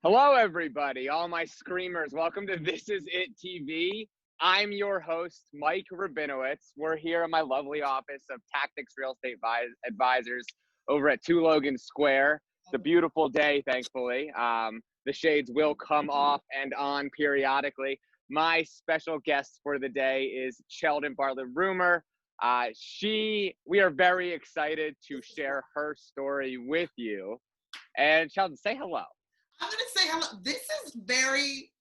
Hello, everybody, all my screamers. Welcome to This Is It TV. I'm your host, Mike Rabinowitz. We're here in my lovely office of Tactics Real Estate Advisors over at 2 Logan Square. It's a beautiful day, thankfully. The shades will come off and on periodically. My special guest for the day is Cheldin Barlatt Rumer. We are very excited to share her story with you. And Cheldin, say hello. I'm going to say hello. This is very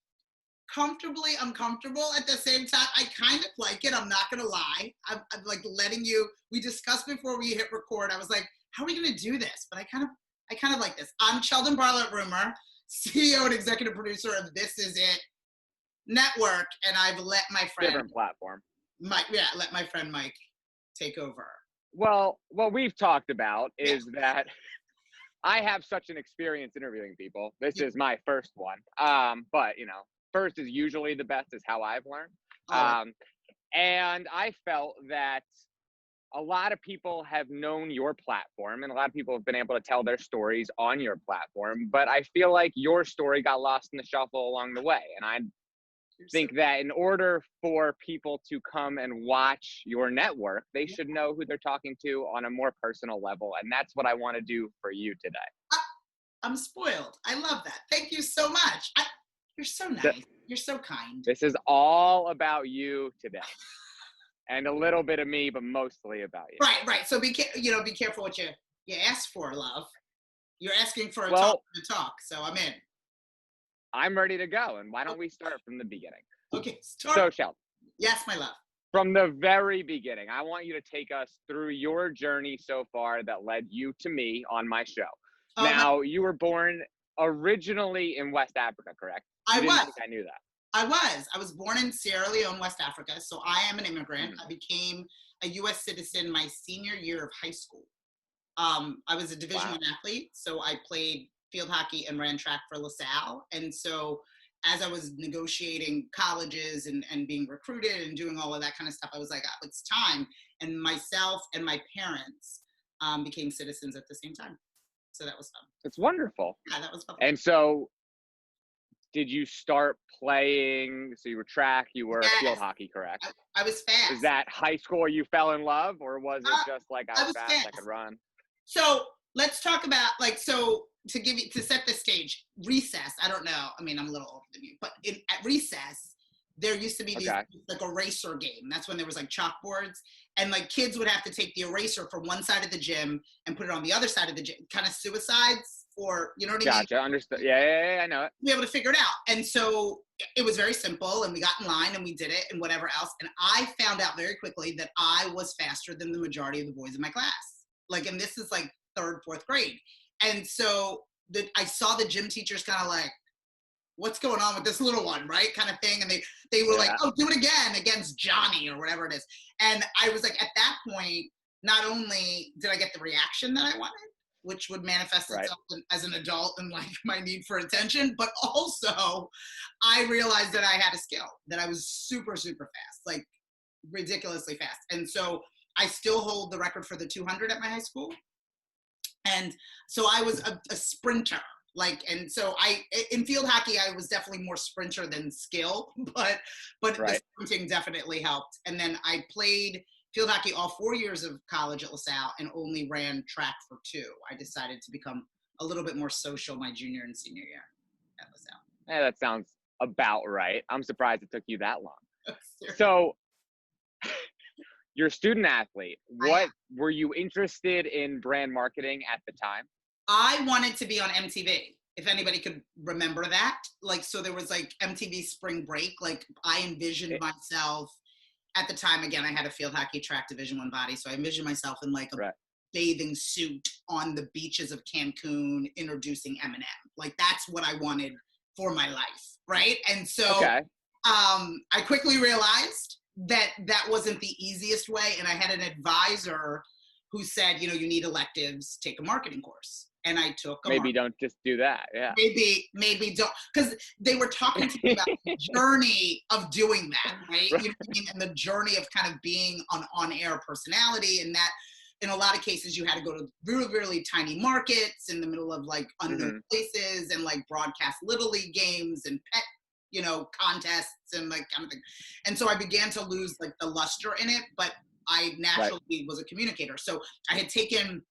comfortably uncomfortable at the same time. I kind of like it. I'm not going to lie. I'm like letting you, we discussed before we hit record. I was like, how are we going to do this? But I kind of like this. I'm Cheldin Barlatt Rumer, CEO and executive producer of This Is It Network. And I've let my friend, Different platform. let my friend Mike take over. Well, what we've talked about is that I have such an experience interviewing people. This is my first one. But, you know, first is usually the best is how I've learned. And I felt that a lot of people have known your platform and a lot of people have been able to tell their stories on your platform. But I feel like your story got lost in the shuffle along the way. And I think that in order for people to come and watch your network, they should know who they're talking to on a more personal level. And that's what I want to do for you today. I'm spoiled. I love that. Thank you so much. You're so nice. You're so kind. This is all about you today. And a little bit of me, but mostly about you. Right. So be careful what you ask for, love. You're asking for a talk to talk, so I'm in. I'm ready to go. And why don't we start from the beginning? Okay, start. So, Cheldin. Yes, my love. From the very beginning, I want you to take us through your journey so far that led you to me on my show. Now, you were born originally in West Africa, correct? I didn't think I knew that. I was born in Sierra Leone, West Africa, so I am an immigrant. I became a U.S. citizen my senior year of high school. I was a Division I athlete, so I played field hockey and ran track for LaSalle. And so as I was negotiating colleges and being recruited and doing all of that kind of stuff, I was like, oh, it's time. And myself and my parents became citizens at the same time. So that was fun. It's wonderful. Yeah, that was fun. And so did you start playing, so you were track, you were field hockey, correct? I was fast. Is that high school where you fell in love, or was it just like I was fast, I could run? So let's talk about to set the stage, recess. I don't know. I mean, I'm a little older than you, but at recess, there used to be these, like eraser game. That's when there was like chalkboards, and like kids would have to take the eraser from one side of the gym and put it on the other side of the gym, kind of suicides, or you know what I mean? Gotcha, understood. Yeah, I know it. Be able to figure it out. And so it was very simple, and we got in line and we did it and whatever else. And I found out very quickly that I was faster than the majority of the boys in my class. Like, and this is like 3rd, 4th grade. And so I saw the gym teachers kind of like, what's going on with this little one, right? Kind of thing. And they were like, oh, do it again against Johnny or whatever it is. And I was like, at that point, not only did I get the reaction that I wanted, which would manifest itself as an adult and like my need for attention, but also I realized that I had a skill, that I was super, super fast, like ridiculously fast. And so I still hold the record for the 200 at my high school. And so I was a sprinter, and so in field hockey, I was definitely more sprinter than skill, but the sprinting definitely helped. And then I played field hockey all 4 years of college at LaSalle and only ran track for 2. I decided to become a little bit more social my junior and senior year at LaSalle. Yeah, that sounds about right. I'm surprised it took you that long. So you're a student athlete. What were you interested in brand marketing at the time? I wanted to be on MTV, if anybody could remember that. Like, so there was like MTV Spring Break. Like, I envisioned myself at the time. Again, I had a field hockey track Division I body, so I envisioned myself in like a bathing suit on the beaches of Cancun, introducing Eminem. Like, that's what I wanted for my life, right? And so I quickly realized that wasn't the easiest way. And I had an advisor who said, you need electives, take a marketing course. And I took maybe don't just do that. Yeah. Maybe don't, because they were talking to me about the journey of doing that, right? You know what I mean? And the journey of kind of being an on-air personality, and in a lot of cases, you had to go to really, really tiny markets in the middle of like unknown places and like broadcast Little League games and pet, contests and like kind of thing. And so I began to lose like the luster in it, but I naturally was a communicator. So I had taken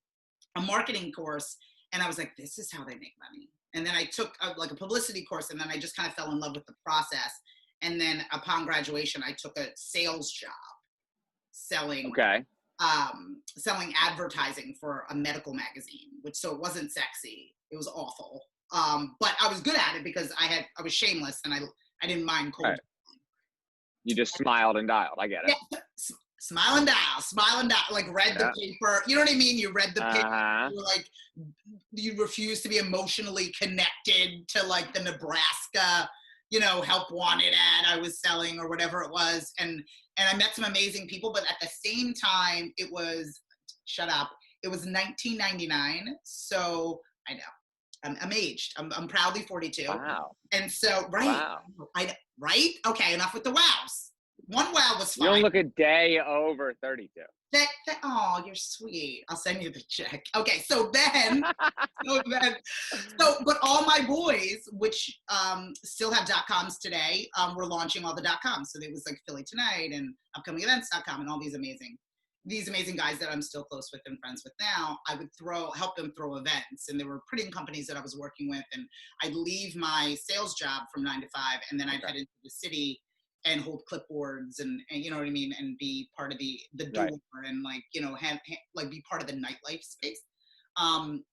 a marketing course and I was like, this is how they make money. And then I took like a publicity course and then I just kind of fell in love with the process. And then upon graduation, I took a sales job selling selling advertising for a medical magazine, so it wasn't sexy. It was awful. But I was good at it because I was shameless and I didn't mind cold. Right. You just smiled and dialed. I get it. Yeah, smile and dial, like read the paper. You know what I mean? You read the paper. You were like, you refuse to be emotionally connected to like the Nebraska, help wanted ad I was selling or whatever it was. And I met some amazing people, but at the same time, it was 1999. So I know I'm aged. I'm proudly 42. Wow. And so, right. Okay. Enough with the wows. One wow was fine. You don't look a day over 32. Oh, you're sweet. I'll send you the check. Okay, so then, but all my boys, which still have .coms today, were launching all the .coms. So there was like Philly Tonight and upcomingevents.com and all these amazing guys that I'm still close with and friends with now. I would help them throw events, and there were printing companies that I was working with, and I'd leave my sales job from 9 to 5, and then I'd head into the city and hold clipboards and you know what I mean, and be part of the door and like, like be part of the nightlife space,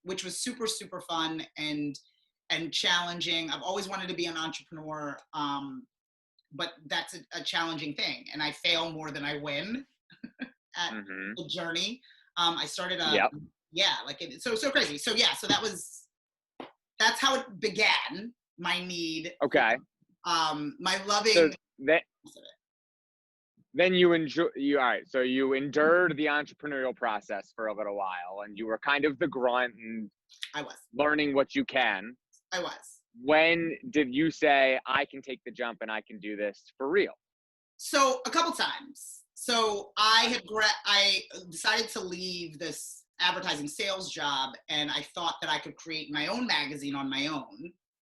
which was super, super fun and challenging. I've always wanted to be an entrepreneur, but that's a challenging thing. And I fail more than I win at the journey. I started so crazy. So that's how it began, my need. Okay. My loving. Then you endured the entrepreneurial process for a little while, and you were kind of the grunt and I was learning what you can. I was. When did you say, I can take the jump and I can do this for real? So a couple times. So I decided to leave this advertising sales job, and I thought that I could create my own magazine on my own,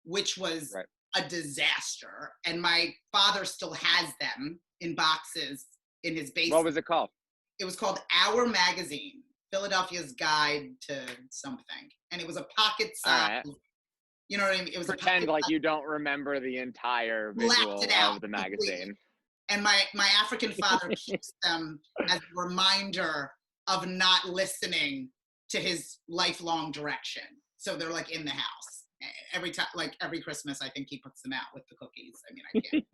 which was a disaster. And my father still has them in boxes in his basement. What was it called? It was called Our Magazine, Philadelphia's Guide to Something. And it was a pocket size. Right. You know what I mean? It was pretend like you don't remember the entire visual of the magazine. Completely. And my African father keeps them as a reminder of not listening to his lifelong direction. So they're like in the house. Every time, like every Christmas, I think he puts them out with the cookies. I mean, I can't.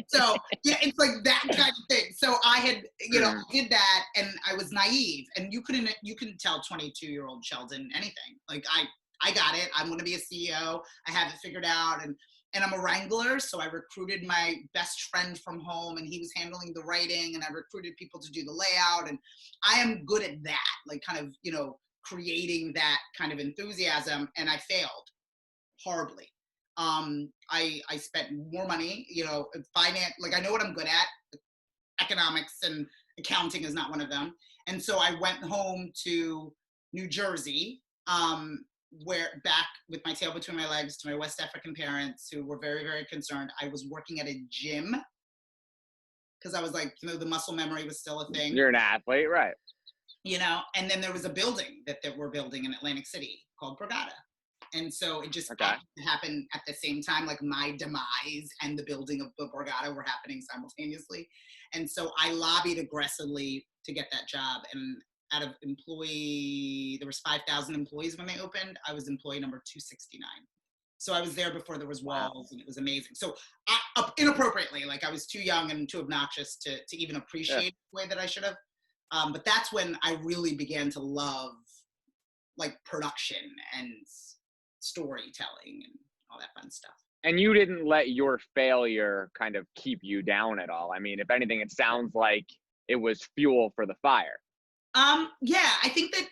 So yeah, it's like that kind of thing. So I had, did that, and I was naive, and you couldn't tell 22-year-old Cheldin anything. Like I got it. I'm going to be a CEO. I have it figured out, and I'm a wrangler. So I recruited my best friend from home, and he was handling the writing, and I recruited people to do the layout, and I am good at that, like kind of creating that kind of enthusiasm, and I failed horribly. I spent more money, finance, like I know what I'm good at. Economics and accounting is not one of them. And so I went home to New Jersey, where back with my tail between my legs to my West African parents who were very, very concerned. I was working at a gym because I was like, the muscle memory was still a thing. You're an athlete, right? And then there was a building that we're building in Atlantic City called Borgata. And so it just happened at the same time, like my demise and the building of the Borgata were happening simultaneously. And so I lobbied aggressively to get that job. And out of there was 5,000 employees when they opened. I was employee number 269. So I was there before there was walls, and it was amazing. So inappropriately, like I was too young and too obnoxious to even appreciate the way that I should have. But that's when I really began to love like production and storytelling and all that fun stuff. And you didn't let your failure kind of keep you down at all. I mean, if anything, it sounds like it was fuel for the fire. Yeah, I think that,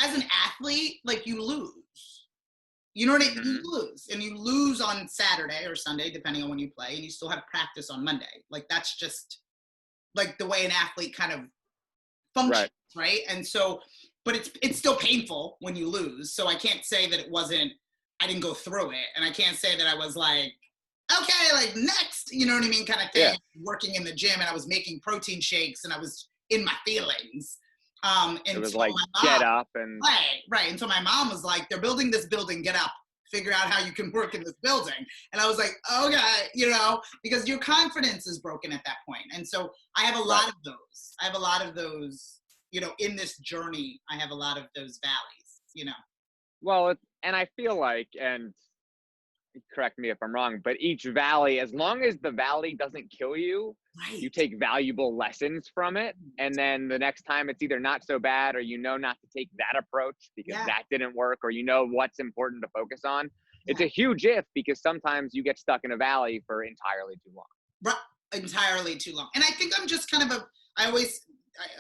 as an athlete, like you lose. You know what I mean? You lose. And you lose on Saturday or Sunday, depending on when you play, and you still have practice on Monday. Like that's just like the way an athlete kind of functions, Right. right? And so, but it's still painful when you lose. So I can't say that I didn't go through it. And I can't say that I was like, okay, like next, you know what I mean, kind of thing. Yeah. Working in the gym, and I was making protein shakes, and I was in my feelings. It was Until like my get mom, up and right. Until my mom was like, "They're building this building. Get up, figure out how you can work in this building." And I was like, "Okay," because your confidence is broken at that point. And so I have a lot of those. I have a lot of those. In this journey, I have a lot of those valleys. well, and I feel like, and correct me if I'm wrong, but each valley, as long as the valley doesn't kill you, you Right. take valuable lessons from it. And then the next time it's either not so bad, or not to take that approach because Yeah. that didn't work, or what's important to focus on. It's Yeah. a huge if, because sometimes you get stuck in a valley for entirely too long. Right. Entirely too long. And I think I'm just kind of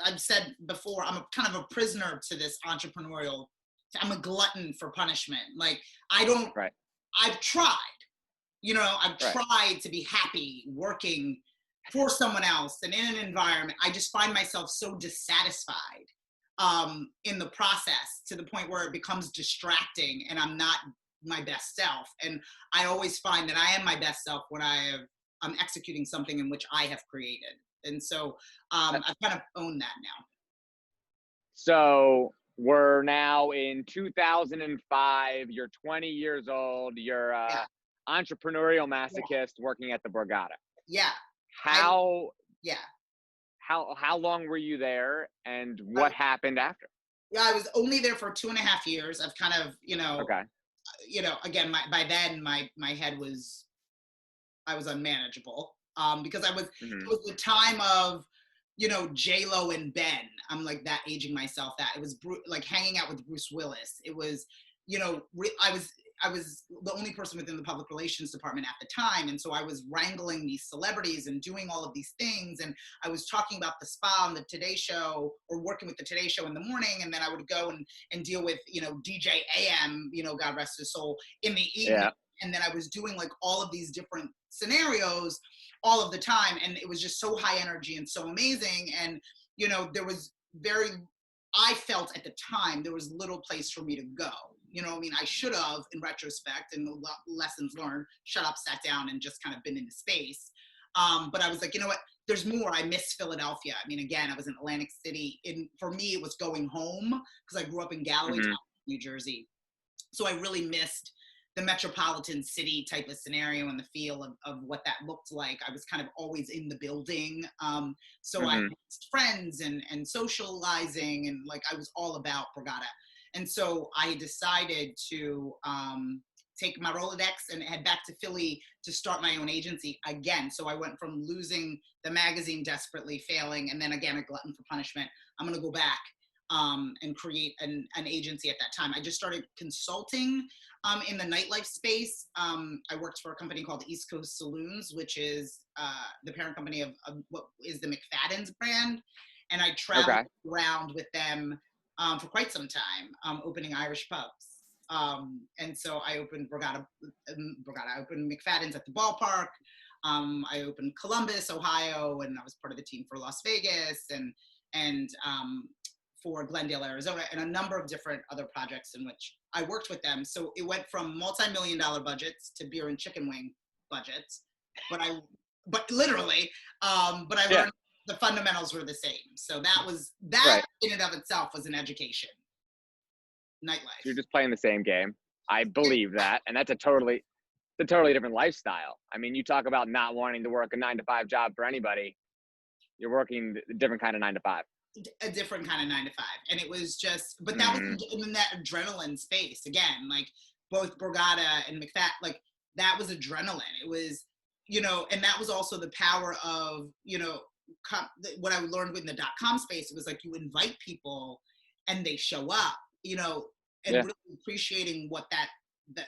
I've said before, I'm a kind of a prisoner to this entrepreneurial. I'm a glutton for punishment. Like I don't. Right. I've tried. I've Right. tried to be happy working for someone else and in an environment. I just find myself so dissatisfied in the process, to the point where it becomes distracting and I'm not my best self. And I always find that I am my best self when I'm executing something in which I have created. And so I've kind of owned that now. So we're now in 2005. You're 20 years old. You're a Yeah. entrepreneurial masochist working at the Borgata. Yeah. How Yeah. how long were you there, and what happened after? Yeah. I was only there for 2.5 years. I've kind of, Okay. Again, by then my head was, I was unmanageable, because it Hmm. was the time of, J-Lo and Ben. I'm like that, aging myself. That it was like hanging out with Bruce Willis. It was, I was the only person within the public relations department at the time, and so I was wrangling these celebrities and doing all of these things, and I was talking about the spa on the Today Show, or working with the Today Show in the morning, and then I would go and deal with DJ AM, God rest his soul, in the evening. Yeah. And then I was doing like all of these different scenarios all of the time, and it was just so high energy and so amazing. And there was I felt at the time there was little place for me to go. I mean, I should have, in retrospect, and the lessons learned, shut up, sat down, and just kind of been in the space. But I was like, you know what? There's more. I miss Philadelphia. I mean, again, I was in Atlantic City. For me, it was going home, because I grew up in Galloway, Hmm. New Jersey. So I really missed the metropolitan city type of scenario and the feel of what that looked like. I was kind of always in the building. So I Hmm. missed friends and socializing, and like I was all about Borgata. And so I decided to take my Rolodex and head back to Philly to start my own agency again. So I went from losing the magazine, desperately failing, and then again, a glutton for punishment. I'm going to go back and create an agency at that time. I just started consulting in the nightlife space. I worked for a company called East Coast Saloons, which is the parent company of what is the McFadden's brand. And I traveled Okay. around with them for quite some time, opening Irish pubs. And so I opened Borgata. I opened McFadden's at the ballpark. I opened Columbus, Ohio, and I was part of the team for Las Vegas and for Glendale, Arizona, and a number of different other projects in which I worked with them. So it went from multi-million-dollar budgets to beer and chicken wing budgets, but literally, but I Yeah. learned the fundamentals were the same. So that Right. in and of itself was an education. Nightlife. You're just playing the same game. I believe that, and that's a totally different lifestyle. I mean, you talk about not wanting to work a 9-to-5 job for anybody. You're working a different kind of 9-to-5. A different kind of 9-to-5, and it was just, but that Hmm. was in that adrenaline space again. Like both Borgata and McFadden, like that was adrenaline. It was, and that was also the power of what I learned in the .com space. It was like you invite people and they show up, and Yeah. really appreciating what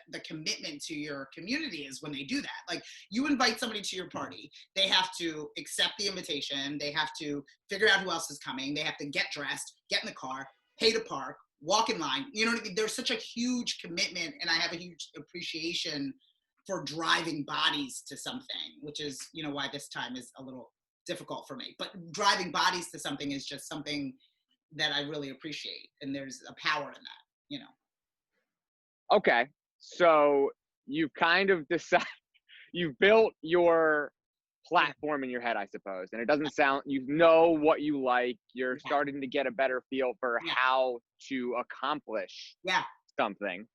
the commitment to your community is when they do that. Like you invite somebody to your party, they have to accept the invitation, they have to figure out who else is coming, they have to get dressed, get in the car, pay to park, walk in line. You know what I mean? There's such a huge commitment, and I have a huge appreciation for driving bodies to something, which is, why this time is a little difficult for me. But driving bodies to something is just something that I really appreciate. And there's a power in that, you know. Okay. So you've kind of decided, you've built your platform in your head, I suppose. And it doesn't sound, you know what you like. You're Yeah. starting to get a better feel for Yeah. how to accomplish Yeah. something.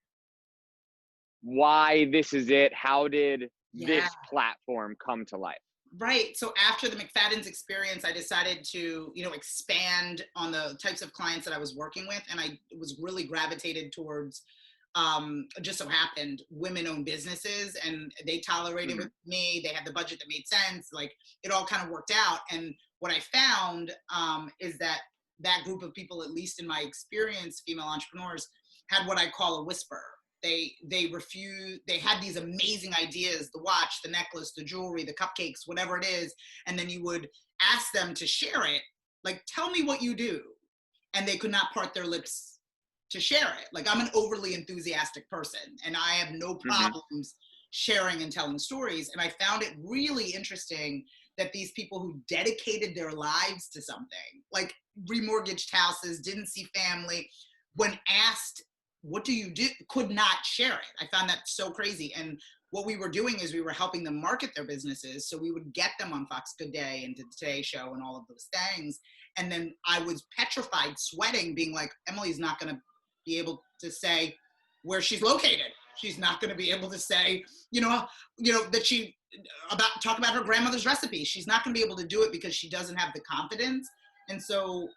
Why this is it? How did Yeah. this platform come to life? Right. So after the McFadden's experience, I decided to, you know, expand on the types of clients that I was working with. And I was really gravitated towards, just so happened, women-owned businesses, and they tolerated with me. They had the budget that made sense. Like, it all kind of worked out. And what I found is that that group of people, at least in my experience, female entrepreneurs, had what I call a whisper. They refused. They had these amazing ideas: the watch, the necklace, the jewelry, the cupcakes, whatever it is. And then you would ask them to share it. Like, tell me what you do, and they could not part their lips to share it. Like, I'm an overly enthusiastic person, and I have no problems sharing and telling stories. And I found it really interesting that these people who dedicated their lives to something, like remortgaged houses, didn't see family, when asked, what do you do, could not share it. I found that so crazy. And what we were doing is we were helping them market their businesses. So we would get them on Fox Good Day and the Today Show and all of those things. And then I was petrified, sweating, being like, Emily's not going to be able to say where she's located. She's not going to be able to say, that she talk about her grandmother's recipe. She's not going to be able to do it because she doesn't have the confidence. And so,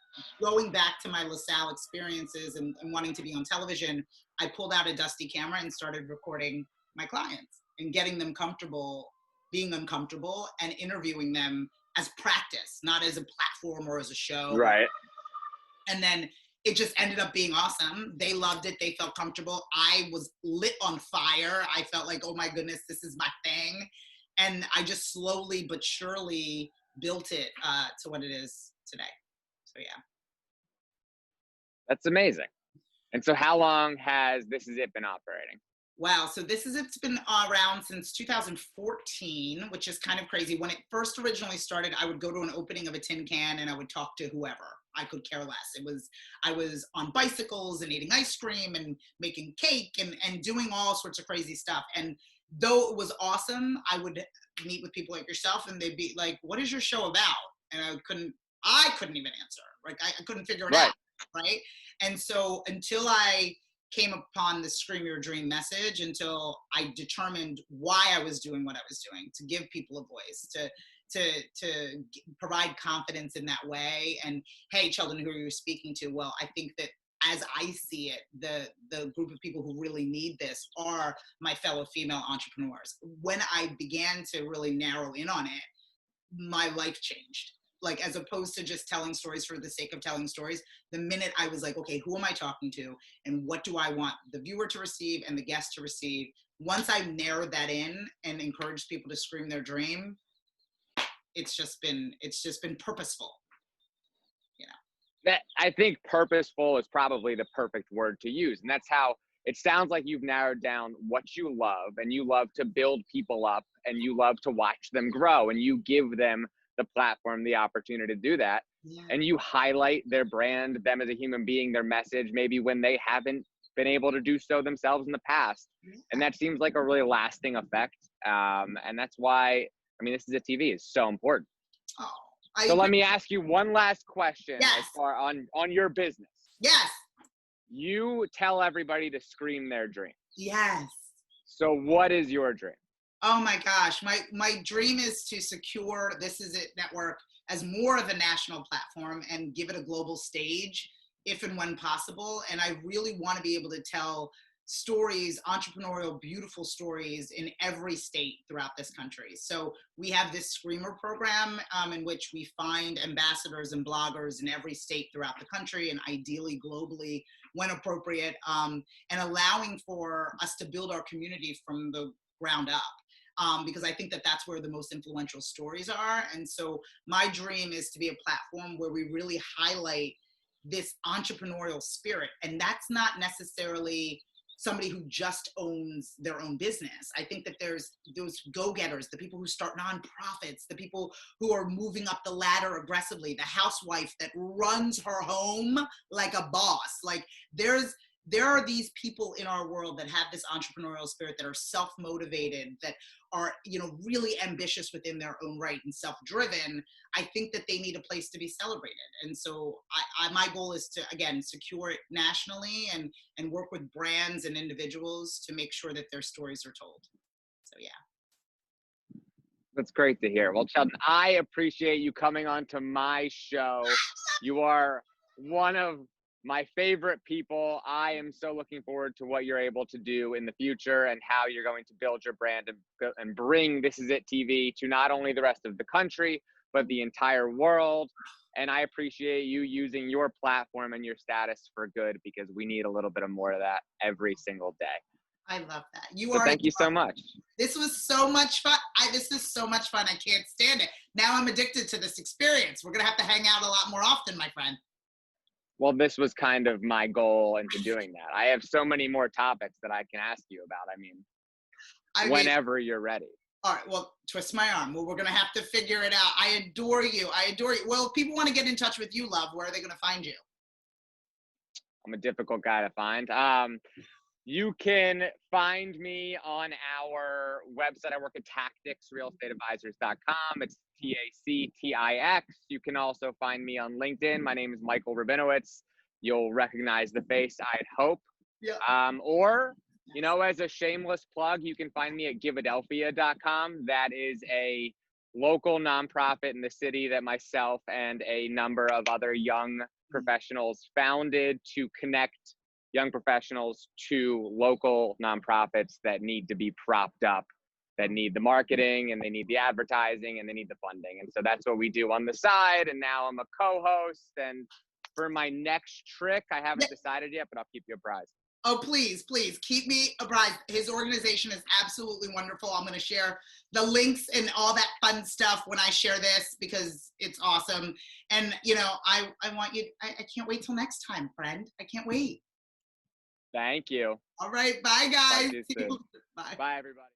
going back to my LaSalle experiences and wanting to be on television, I pulled out a dusty camera and started recording my clients and getting them comfortable being uncomfortable and interviewing them as practice, not as a platform or as a show. Right. And then it just ended up being awesome. They loved it. They felt comfortable. I was lit on fire. I felt like, oh my goodness, this is my thing. And I just slowly but surely built it to what it is today. So yeah. That's amazing. And so how long has This Is It been operating? Wow. So it's been around since 2014, which is kind of crazy. When it first originally started, I would go to an opening of a tin can and I would talk to whoever. I could care less. I was on bicycles and eating ice cream and making cake and doing all sorts of crazy stuff. And though it was awesome, I would meet with people like yourself and they'd be like, what is your show about? And I couldn't even answer. Like, I couldn't figure it out. Right. And so until I came upon the Scream Your Dream message, until I determined why I was doing what I was doing, to give people a voice, to provide confidence in that way. And hey, Cheldin, who are you speaking to? Well, I think that as I see it, the group of people who really need this are my fellow female entrepreneurs. When I began to really narrow in on it, my life changed. Like, as opposed to just telling stories for the sake of telling stories, the minute I was like, okay, who am I talking to and what do I want the viewer to receive and the guest to receive? Once I narrowed that in and encouraged people to scream their dream, it's just been purposeful. You know. That, I think purposeful is probably the perfect word to use. And that's how it sounds like you've narrowed down what you love, and you love to build people up and you love to watch them grow, and you give them the platform, the opportunity to do that. Yeah. And you highlight their brand, them as a human being, their message, maybe when they haven't been able to do so themselves in the past. Yeah. And that seems like a really lasting effect. And that's why, This Is a TV is so important. Oh, so let me ask you one last question. Yes. As far on your business. Yes. You tell everybody to scream their dream. Yes. So what is your dream? Oh my gosh. My dream is to secure This Is It Network as more of a national platform and give it a global stage if and when possible. And I really want to be able to tell stories, entrepreneurial, beautiful stories in every state throughout this country. So we have this Screamer program in which we find ambassadors and bloggers in every state throughout the country, and ideally globally when appropriate, and allowing for us to build our community from the ground up. Because I think that that's where the most influential stories are. And so my dream is to be a platform where we really highlight this entrepreneurial spirit. And that's not necessarily somebody who just owns their own business. I think that there's those go-getters, the people who start nonprofits, the people who are moving up the ladder aggressively, the housewife that runs her home like a boss. Like there are these people in our world that have this entrepreneurial spirit, that are self-motivated, that are, you know, really ambitious within their own right and self-driven. I think that they need a place to be celebrated. And so my goal is to, again, secure it nationally and work with brands and individuals to make sure that their stories are told. So yeah. That's great to hear. Well, Cheldin, I appreciate you coming on to my show. You are one of my favorite people. I am so looking forward to what you're able to do in the future and how you're going to build your brand and bring This Is It TV to not only the rest of the country, but the entire world. And I appreciate you using your platform and your status for good, because we need a little bit of more of that every single day. I love that. Thank you so much. This was so much fun. This is so much fun. I can't stand it. Now I'm addicted to this experience. We're going to have to hang out a lot more often, my friend. Well, this was kind of my goal into doing that. I have so many more topics that I can ask you about. I mean, whenever you're ready. All right. Well, twist my arm. Well, we're going to have to figure it out. I adore you. I adore you. Well, if people want to get in touch with you, love, where are they going to find you? I'm a difficult guy to find. You can find me on our website. I work at tacticsrealestateadvisors.com. It's TACTIX. You can also find me on LinkedIn. My name is Michael Rabinowitz. You'll recognize the face, I'd hope. Yeah. Or, you know, as a shameless plug, you can find me at givadelphia.com. That is a local nonprofit in the city that myself and a number of other young professionals founded to connect young professionals to local nonprofits that need to be propped up, that need the marketing and they need the advertising and they need the funding. And so that's what we do on the side. And now I'm a co-host. And for my next trick, I haven't decided yet, but I'll keep you apprised. Oh, please, please keep me apprised. His organization is absolutely wonderful. I'm going to share the links and all that fun stuff when I share this, because it's awesome. And, you know, I want you, I can't wait till next time, friend. I can't wait. Thank you. All right. Bye, guys. Bye, everybody.